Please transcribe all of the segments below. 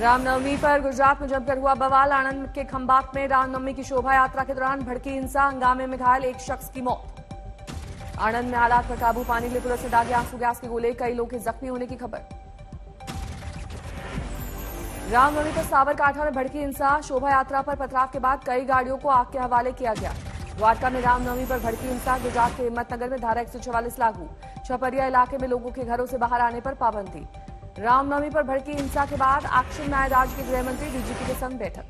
रामनवमी पर गुजरात में जमकर हुआ बवाल। आनंद के खंबात में रामनवमी की शोभा यात्रा के दौरान भड़की हिंसा, हंगामे में घायल एक शख्स की मौत। आनंद में हालात पर काबू पाने के लिए पुलिस ने दागे आंसू गैस के गोले, कई लोग के जख्मी होने की खबर। रामनवमी पर साबरकांठा में भड़की हिंसा, शोभा यात्रा पर पथराव के बाद कई गाड़ियों को आग के हवाले किया गया। द्वारका में रामनवमी पर भड़की हिंसा, गुजरात के हिम्मतनगर में धारा 144 लागू। छपरिया इलाके में लोगों के घरों से बाहर आने पर पाबंदी। रामनवमी पर भड़की हिंसा के बाद एक्शन में आए राज्य के गृह मंत्री डीजीपी के संग बैठक।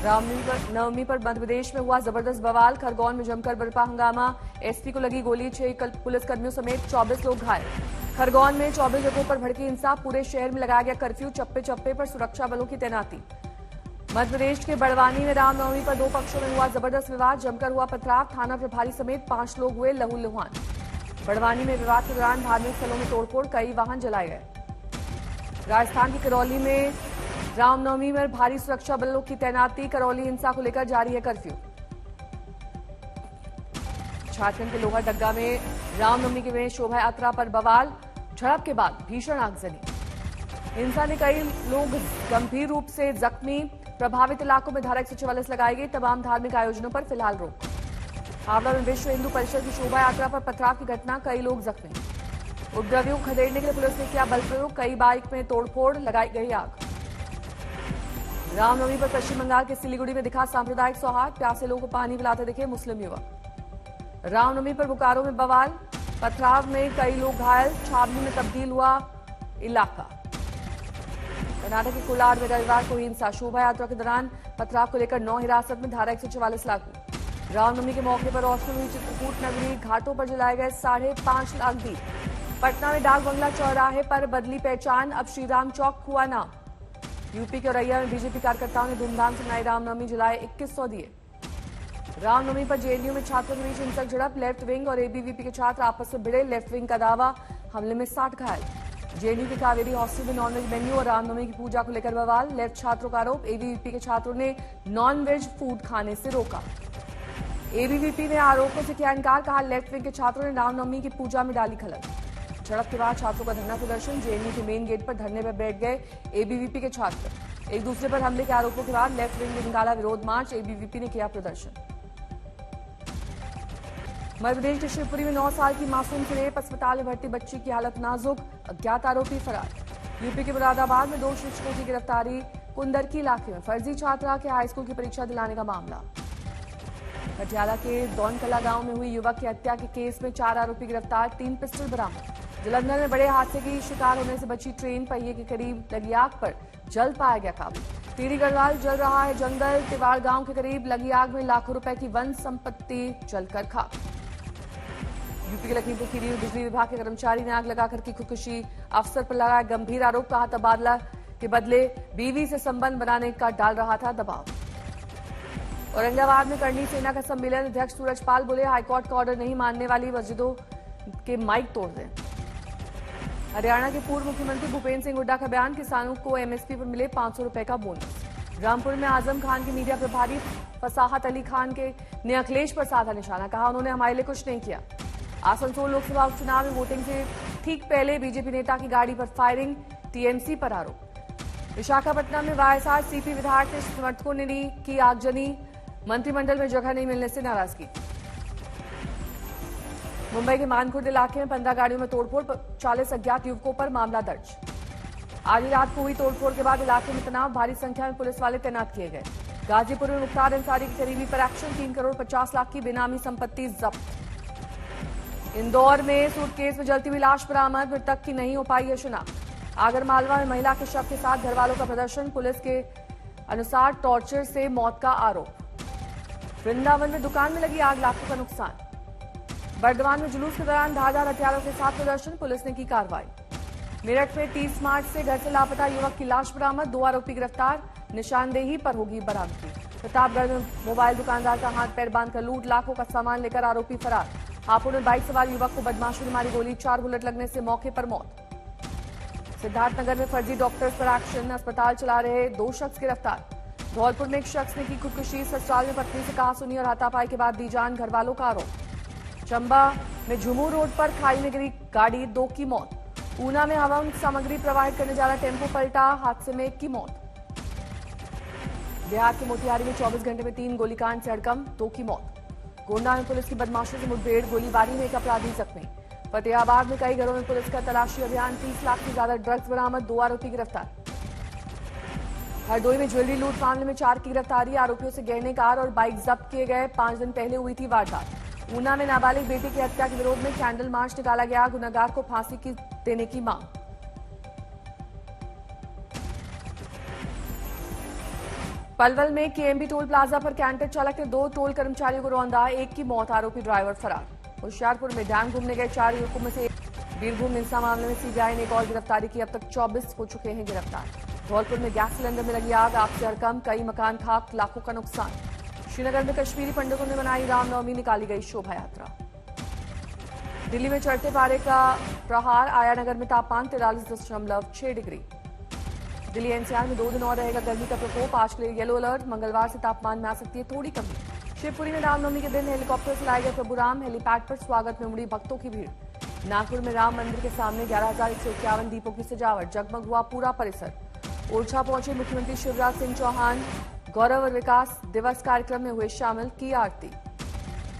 रामनवमी पर मध्य प्रदेश में हुआ जबरदस्त बवाल, खरगोन में जमकर बरपा हंगामा। एसपी को लगी गोली, 6 पुलिसकर्मियों समेत 24 लोग घायल। खरगोन में 24 जगहों पर भड़की हिंसा, पूरे शहर में लगाया गया कर्फ्यू, चप्पे चप्पे पर सुरक्षा बलों की तैनाती। मध्य प्रदेश के बड़वानी में रामनवमी पर 2 पक्षों में हुआ जबरदस्त विवाद, जमकर हुआ पथराव, थाना प्रभारी समेत 5 लोग हुए लहूलुहान। बड़वानी में विवाद के दौरान धार्मिक स्थलों में तोड़फोड़, कई वाहन जलाए गए। राजस्थान की करौली में रामनवमी में भारी सुरक्षा बलों की तैनाती, करौली हिंसा को लेकर जारी है कर्फ्यू। झारखंड के लोहरदगा में रामनवमी के में शोभा यात्रा पर बवाल, झड़प के बाद भीषण आगजनी। हिंसा ने कई लोग गंभीर रूप से जख्मी, प्रभावित इलाकों में धारा 144 लगाई गई। तमाम धार्मिक आयोजनों पर फिलहाल रोक। हावड़ा में विश्व हिंदू परिषद की शोभा यात्रा पर पथराव की घटना, कई लोग जख्मी। उपद्रवियों को खदेड़ने के लिए पुलिस ने किया बल प्रयोग, कई बाइक में तोड़फोड़, लगाई गई आग। रामनवमी पर पश्चिम बंगाल के सिलीगुड़ी में दिखा सांप्रदायिक सौहार्द, प्यासे लोगों को पानी पिलाते दिखे मुस्लिम युवक। रामनवमी पर बोकारो में बवाल, पथराव में कई लोग घायल, छावनी में तब्दील हुआ इलाका। कर्नाटक के कोलार में रविवार को हिंसा, शोभा यात्रा के दौरान पथराव को लेकर 9 हिरासत में, धारा 144 लागू। रामनवमी के मौके पर रोशनी हुई चित्रकूट नगरी, घाटों पर जलाए गए 5.5 लाख दीप। पटना में डाक बंगला चौराहे पर बदली पहचान, अब श्रीराम चौक हुआ नाम। यूपी के औरैया में बीजेपी कार्यकर्ताओं ने धूमधाम से मनाई रामनवमी, जलाए 2100 दिए। रामनवमी पर जेएनयू में छात्रों के बीच हिंसक झड़प, लेफ्ट विंग और एबीवीपी के छात्र आपस में भिड़े, लेफ्ट विंग का दावा, हमले में 60 घायल। जेएनयू के कावेरी हॉस्टल में नॉनवेज मेन्यू और रामनवमी की पूजा को लेकर बवाल, लेफ्ट छात्रों का आरोप, एबीवीपी के छात्रों ने नॉनवेज फूड खाने से रोका। एबीवीपी ने आरोपों से किया इनकार, कहा लेफ्ट विंग के छात्रों ने रामनवमी की पूजा में डाली खलल। झड़प के बाद छात्रों का धरना प्रदर्शन, जेएनयू के मेन गेट पर धरने पर बैठ गए एबीवीपी के छात्र। एक दूसरे पर हमले के आरोपों के बाद लेफ्ट विंग ने निकाला विरोध मार्च, एबीवीपी ने किया प्रदर्शन। मध्य प्रदेश के शिवपुरी में 9 साल की मासूम की रेप, अस्पताल में भर्ती बच्ची की हालत नाजुक, अज्ञात आरोपी फरार। यूपी के मुरादाबाद में 2 शिक्षकों की गिरफ्तारी, कुंदरकी इलाके में फर्जी छात्रा के हाईस्कूल की परीक्षा दिलाने का मामला। पटियाला के दौनकला गांव में हुई युवक की हत्या के केस में 4 आरोपी गिरफ्तार, 3 पिस्टल बरामद। जलंधर में बड़े हादसे की शिकार होने से बची ट्रेन, पहिए के करीब लगी आग पर जल्द पाया गया काबू। टीरी गढ़वाल जल रहा है जंगल, तिवाड़ गांव के करीब लगी आग में लाखों रुपए की वन संपत्ति जलकर खाक। यूपी के लखीमपुर खीरी में बिजली विभाग के कर्मचारी ने आग लगाकर की खुदकुशी, अफसर पर लगाया गंभीर आरोप, कहा तबादला के बदले बीवी से संबंध बनाने का डाल रहा था दबाव। औरंगाबाद में करनी सेना का सम्मेलन, अध्यक्ष सूरजपाल बोले हाईकोर्ट का ऑर्डर नहीं मानने वाली मस्जिदों के माइक तोड़ दें। हरियाणा के पूर्व मुख्यमंत्री भूपेंद्र सिंह हुड्डा का बयान, किसानों को एमएसपी पर मिले 500 रुपए का बोनस। रामपुर में आजम खान के मीडिया प्रभारी फसाहत अली खान ने अखिलेश पर साधा निशाना, कहा उन्होंने हमारे लिए कुछ नहीं किया। आसनसोल लोकसभा उपचुनाव में वोटिंग से ठीक पहले बीजेपी नेता की गाड़ी पर फायरिंग, टीएमसी पर आरोप। विशाखापट्टनम में वाईएसआर सीपी विधायक के समर्थकों ने की आगजनी, मंत्रिमंडल में जगह नहीं मिलने से नाराजगी। मुंबई के मानखुर्द इलाके में 15 गाड़ियों में तोड़फोड़, 40 अज्ञात युवकों पर मामला दर्ज। आधी रात को हुई तोड़फोड़ के बाद इलाके में तनाव, भारी संख्या में पुलिस वाले तैनात किए गए। गाजीपुर में मुख्तार अंसारी की करीबी पर एक्शन, 3 करोड़ 50 लाख की बेनामी संपत्ति जब्त। इंदौर में सूटकेस में जलती हुई लाश बरामद, मृतक की नहीं हो पाई है शिनाख्त। आगरमालवा में महिला के शव के साथ घरवालों का प्रदर्शन, पुलिस के अनुसार टॉर्चर से मौत का आरोप। वृंदावन में दुकान में लगी आग, लाखों का नुकसान। बर्दवान में जुलूस के दौरान धारदार हथियारों के साथ प्रदर्शन, पुलिस ने की कार्रवाई। मेरठ में 30 मार्च से घर से लापता युवक की लाश बरामद, 2 आरोपी गिरफ्तार, निशानदेही पर होगी बरामदगी। प्रतापगढ़ में मोबाइल दुकानदार का हाथ पैर बांधकर लूट, लाखों का सामान लेकर आरोपी फरार। हापुड़ में बाइक सवार युवक को बदमाशों ने मारी गोली, 4 बुलेट लगने से मौके पर मौत। सिद्धार्थनगर में फर्जी डॉक्टर्स पर एक्शन, अस्पताल चला रहे 2 शख्स गिरफ्तार। धौलपुर में एक शख्स ने की खुदकुशी, ससुराल में पत्नी से कहा सुनी और हाथापाई के बाद दी जान, घरवालों का आरोप। चंबा में झुमू रोड पर खाई में गिरी गाड़ी, 2 की मौत। ऊना में हवन सामग्री प्रवाहित करने जा रहा टेम्पो पलटा, हादसे में 1 की मौत। बिहार के मोतिहारी में 24 घंटे में 3 गोलीकांड से हड़कंप, 2 की मौत। गोंडा में पुलिस की बदमाशों से मुठभेड़, गोलीबारी में 1 अपराधी जख्मी। फतेहाबाद में कई घरों में पुलिस का तलाशी अभियान, 30 लाख से ज्यादा ड्रग्स बरामद, 2 आरोपी गिरफ्तार। हरदोई में ज्वेलरी लूट मामले में 4 की गिरफ्तारी, आरोपियों से गहने, कार और बाइक जब्त किए गए। 5 दिन पहले हुई थी वारदात। ऊना में नाबालिग बेटी की हत्या के विरोध में कैंडल मार्च निकाला गया, गुनहगार को फांसी की देने की मांग। पलवल में केएमबी टोल प्लाजा पर कैंटर चालक ने 2 टोल कर्मचारियों को रौंदा, 1 की मौत, आरोपी ड्राइवर फरार। होशियारपुर में डैम घूमने गए 4 युवकों में से बीरभूम हिंसा मामले में सीबीआई ने एक और गिरफ्तारी की, अब तक 24 हो चुके हैं गिरफ्तार। धौलपुर में गैस सिलेंडर में लगी आग, आपसे हड़कंप, कई मकान खाक, लाखों का नुकसान। श्रीनगर में कश्मीरी पंडितों ने मनाई रामनवमी, निकाली गई शोभा यात्रा। दिल्ली में चढ़ते पारे का प्रहार, आयानगर में तापमान 43.6 डिग्री। दिल्ली एनसीआर में 2 दिन और रहेगा गर्मी का प्रकोप, आज के लिए येलो अलर्ट, मंगलवार से तापमान में आ सकती है थोड़ी कमी। शिवपुरी में रामनवमी के दिन हेलीकॉप्टर से लाए गए प्रभु राम, हेलीपैड पर स्वागत में उमड़ी भक्तों की भीड़। नागपुर में राम मंदिर के सामने 11,151 दीपों की सजावट, जगमग हुआ पूरा परिसर। ओरछा पहुंचे मुख्यमंत्री शिवराज सिंह चौहान, गौरव और विकास दिवस कार्यक्रम में हुए शामिल, की आरती।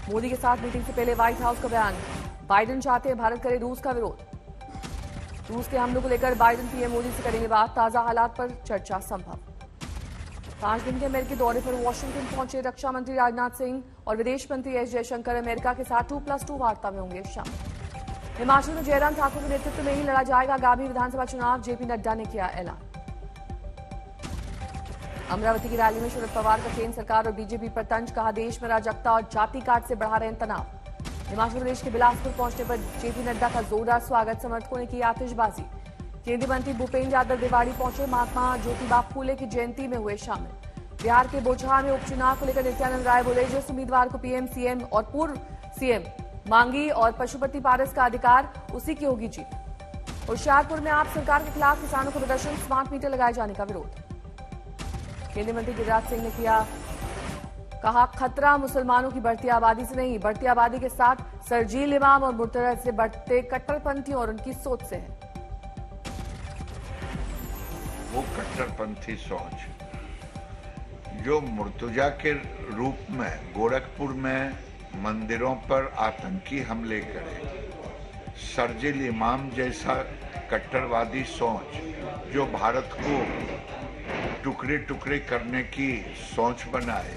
मोदी के साथ मीटिंग से पहले व्हाइट हाउस का बयान, बाइडेन चाहते हैं भारत करे रूस का विरोध। रूस के हमलों को लेकर बाइडेन पीएम मोदी से करेंगे बात, ताजा हालात पर चर्चा संभव। 5 दिन के अमेरिकी दौरे पर वॉशिंगटन पहुंचे रक्षा मंत्री राजनाथ सिंह और विदेश मंत्री एस जयशंकर अमेरिका के साथ 2+2 वार्ता में होंगे शामिल। हिमाचल में जयराम ठाकुर के नेतृत्व में ही लड़ा जाएगा आगामी विधानसभा चुनाव, जेपी नड्डा ने किया ऐलान। अमरावती की रैली में शरद पवार का केंद्र सरकार और बीजेपी पर तंज, कहा देश में अराजकता और जाति काट से बढ़ा रहे हैं तनाव। हिमाचल प्रदेश के बिलासपुर पहुंचने पर जेपी नड्डा का जोरदार स्वागत, समर्थकों ने की आतिशबाजी। केंद्रीय मंत्री भूपेंद्र यादव रेवाड़ी पहुंचे, महात्मा ज्योतिबा फूले की जयंती में हुए शामिल। बिहार के बोचहा में उपचुनाव को लेकर नित्यानंद राय बोले, जिस उम्मीदवार को पीएम, सीएम और पूर्व सीएम मांगी और पशुपति पारस का अधिकार, उसी की होगी जीत। होशियारपुर में आप सरकार के खिलाफ किसानों को प्रदर्शन, स्मार्ट मीटर लगाए जाने का विरोध। केंद्रीय मंत्री गिरिराज सिंह ने कहा खतरा मुसलमानों की बढ़ती आबादी से नहीं, बढ़ती आबादी के साथ सरजील इमाम और मुर्तजा से बढ़ते कट्टरपंथियों और उनकी सोच से है। वो कट्टरपंथी सोच जो मुर्तजा के रूप में गोरखपुर में मंदिरों पर आतंकी हमले करे, सरजील इमाम जैसा कट्टरवादी सोच जो भारत को टुकड़े टुकड़े करने की सोच बनाए।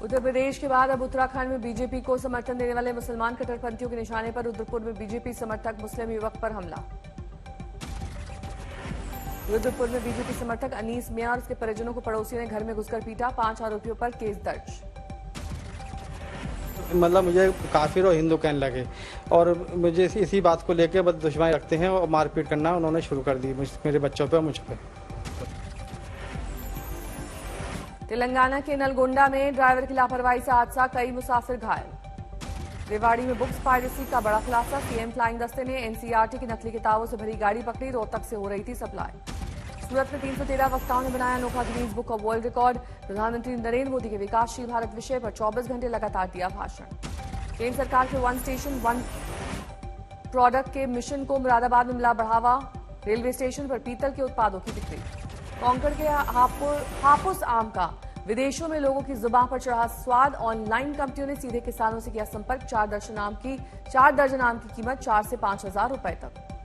उत्तर प्रदेश के बाद अब उत्तराखंड में बीजेपी को समर्थन देने वाले मुसलमान कट्टरपंथियों के निशाने पर रुद्रपुर में बीजेपी समर्थक मुस्लिम युवक पर हमला। रुद्रपुर में बीजेपी समर्थक अनीस मियां और उसके परिजनों को पड़ोसियों ने घर में घुसकर पीटा, 5 आरोपियों पर केस दर्ज। मतलब मुझे काफिर और हिंदू कहने लगे और मुझे इसी बात को लेकर बस दुश्मनी रखते हैं और मारपीट करना उन्होंने शुरू कर दी मेरे बच्चों पे और मुझ पे। तेलंगाना के नलगोंडा में ड्राइवर की लापरवाही से हादसा, कई मुसाफिर घायल। रेवाड़ी में बुक्स पायरेसी का बड़ा खुलासा, सीएम फ्लाइंग दस्ते ने एनसीईआरटी की नकली किताबों से भरी गाड़ी पकड़ी, रोहतक से हो रही थी सप्लाई। सूरत में 313 वक्ताओं ने बनाया अनोखा Guinness book of world record. प्रधानमंत्री नरेंद्र मोदी के विकासशील भारत विषय पर 24 घंटे लगातार दिया भाषण। केंद्र सरकार के 1 स्टेशन 1 प्रोडक्ट के मिशन को मुरादाबाद में मिला बढ़ावा, रेलवे स्टेशन पर पीतल के उत्पादों की बिक्री। कांकड़ के हापुस आम का विदेशों में लोगों की जुबान पर चढ़ा स्वाद, ऑनलाइन कंपनियों ने सीधे किसानों से किया संपर्क। 4 दर्जन आम की कीमत 4 से 5 हजार रुपए तक।